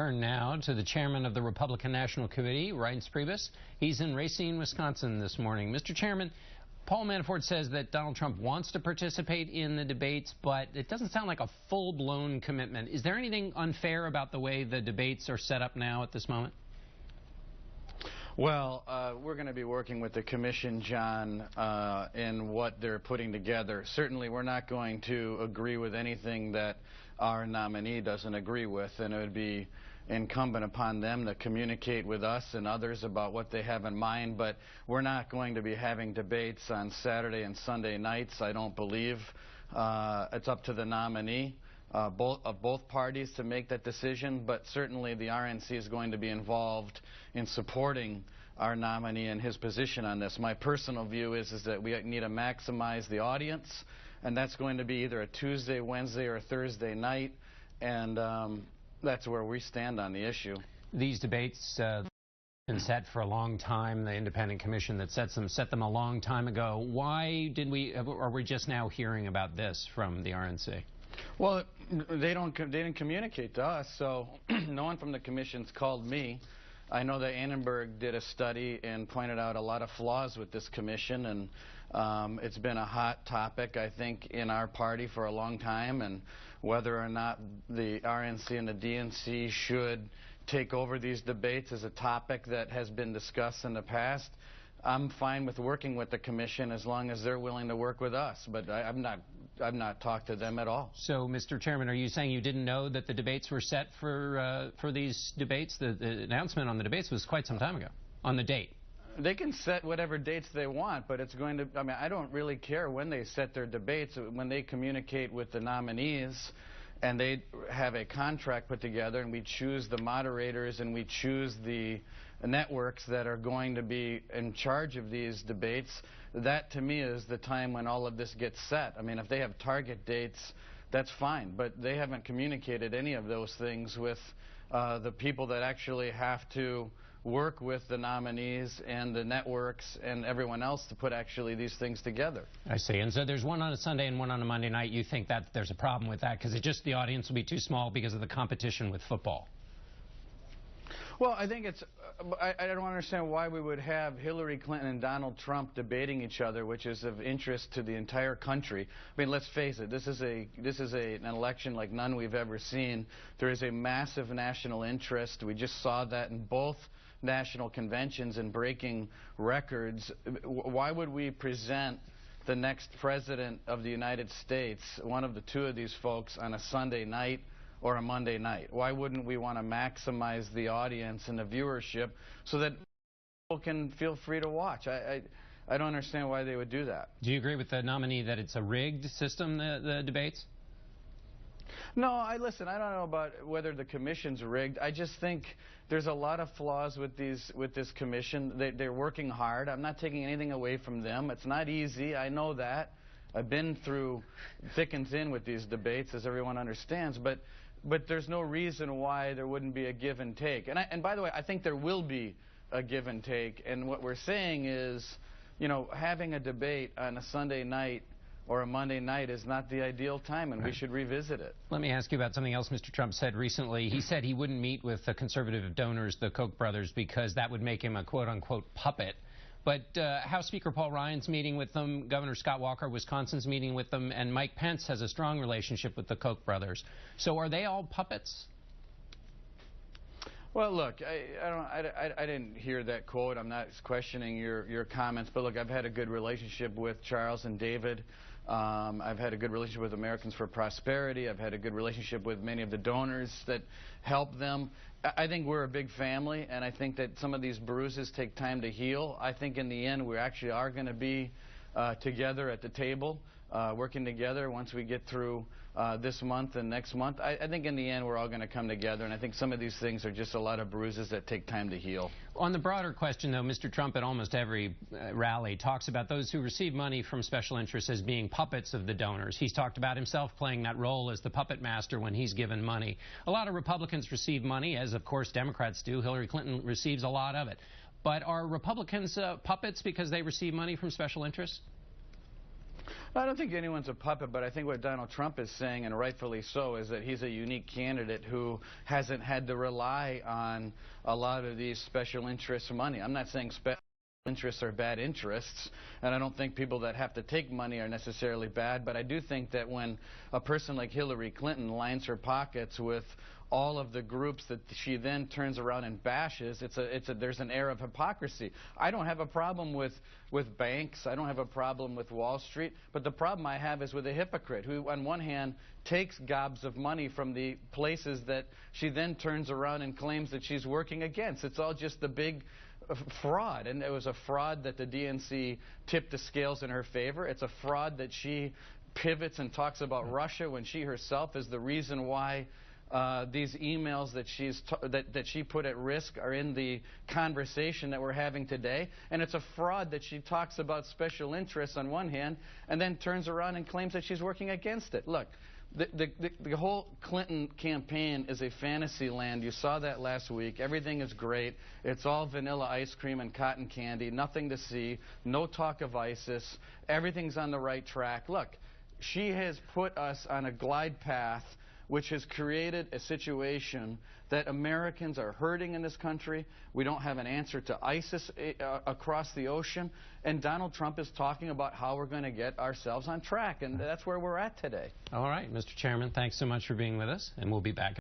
Turn now to the chairman of the Republican National Committee, Reince Priebus. He's in Racine, Wisconsin this morning. Mr. Chairman, Paul Manafort says that Donald Trump wants to participate in the debates, but it doesn't sound like a full-blown commitment. Is there anything unfair about the way the debates are set up now at this moment? Well, we're going to be working with the commission, John, in what they're putting together. Certainly, we're not going to agree with anything that our nominee doesn't agree with, and it would be incumbent upon them to communicate with us and others about what they have in mind. But we're not going to be having debates on Saturday and Sunday nights, I don't believe. It's up to the nominee of both parties to make that decision, but certainly the RNC is going to be involved in supporting our nominee and his position on this. My personal view is that we need to maximize the audience, and that's going to be either a Tuesday, Wednesday, or Thursday night, and that's where we stand on the issue. These debates have been set for a long time. The independent commission that set them a long time ago. Why are we just now hearing about this from the RNC? Well, they didn't communicate to us, so no one from the commission's called me. I know that Annenberg did a study and pointed out a lot of flaws with this commission, and it's been a hot topic, I think, in our party for a long time, and whether or not the RNC and the DNC should take over these debates is a topic that has been discussed in the past. I'm fine with working with the commission as long as they're willing to work with us, but I've not talked to them at all. So, Mr. Chairman, are you saying you didn't know that the debates were set for these debates? The announcement on the debates was quite some time ago, on the date. They can set whatever dates they want, but it's going to, I mean, I don't really care when they set their debates. When they communicate with the nominees and they have a contract put together and we choose the moderators and we choose the networks that are going to be in charge of these debates, that to me is the time when all of this gets set. I mean, if they have target dates, that's fine, but they haven't communicated any of those things with the people that actually have to work with the nominees and the networks and everyone else to put actually these things together. I see. And so there's one on a Sunday and one on a Monday night. You think that there's a problem with that because the audience will be too small because of the competition with football? Well, I think it's, I don't understand why we would have Hillary Clinton and Donald Trump debating each other, which is of interest to the entire country. I mean, let's face it, this is an election like none we've ever seen. There is a massive national interest. We just saw that in both national conventions and breaking records. Why would we present the next president of the United States, one of the two of these folks, on a Sunday night or a Monday night? Why wouldn't we want to maximize the audience and the viewership so that people can feel free to watch? I don't understand why they would do that. Do you agree with the nominee that it's a rigged system, the debates? No, listen, I don't know about whether the commission's rigged. I just think there's a lot of flaws with this commission. They're working hard. I'm not taking anything away from them. It's not easy. I know that. I've been through thick and thin with these debates, as everyone understands, but there's no reason why there wouldn't be a give and take. And by the way, I think there will be a give and take. And what we're saying is, you know, having a debate on a Sunday night or a Monday night is not the ideal time, and we should revisit it. Let me ask you about something else Mr. Trump said recently. He said he wouldn't meet with the conservative donors, the Koch brothers, because that would make him a quote-unquote puppet. But House Speaker Paul Ryan's meeting with them, Governor Scott Walker of Wisconsin's meeting with them, and Mike Pence has a strong relationship with the Koch brothers. So are they all puppets? Well, look, I didn't hear that quote. I'm not questioning your comments, but look, I've had a good relationship with Charles and David. I've had a good relationship with Americans for Prosperity. I've had a good relationship with many of the donors that help them. I think we're a big family, and I think that some of these bruises take time to heal. I think in the end we actually are going to be together at the table, working together once we get through this month and next month. I think in the end we're all going to come together, and I think some of these things are just a lot of bruises that take time to heal. On the broader question, though, Mr. Trump at almost every rally talks about those who receive money from special interests as being puppets of the donors. He's talked about himself playing that role as the puppet master when he's given money. A lot of Republicans receive money, as of course Democrats do. Hillary Clinton receives a lot of it. But are Republicans puppets because they receive money from special interests? I don't think anyone's a puppet, but I think what Donald Trump is saying, and rightfully so, is that he's a unique candidate who hasn't had to rely on a lot of these special interest money. I'm not saying special interests are bad interests, and I don't think people that have to take money are necessarily bad, but I do think that when a person like Hillary Clinton lines her pockets with all of the groups that she then turns around and bashes, there's an air of hypocrisy. I don't have a problem with banks. I don't have a problem with Wall Street. But the problem I have is with a hypocrite who, on one hand, takes gobs of money from the places that she then turns around and claims that she's working against. It's all just the big fraud. And it was a fraud that the DNC tipped the scales in her favor. It's a fraud that she pivots and talks about Russia when she herself is the reason why these emails that she put at risk are in the conversation that we're having today. And it's a fraud that she talks about special interests on one hand and then turns around and claims that she's working against it. Look, the whole Clinton campaign is a fantasy land. You saw that last week. Everything is great. It's all vanilla ice cream and cotton candy, nothing to see, no talk of ISIS. Everything's on the right track. Look, she has put us on a glide path which has created a situation that Americans are hurting in this country. We don't have an answer to ISIS across the ocean. And Donald Trump is talking about how we're going to get ourselves on track. And that's where we're at today. All right, Mr. Chairman, thanks so much for being with us. And we'll be back.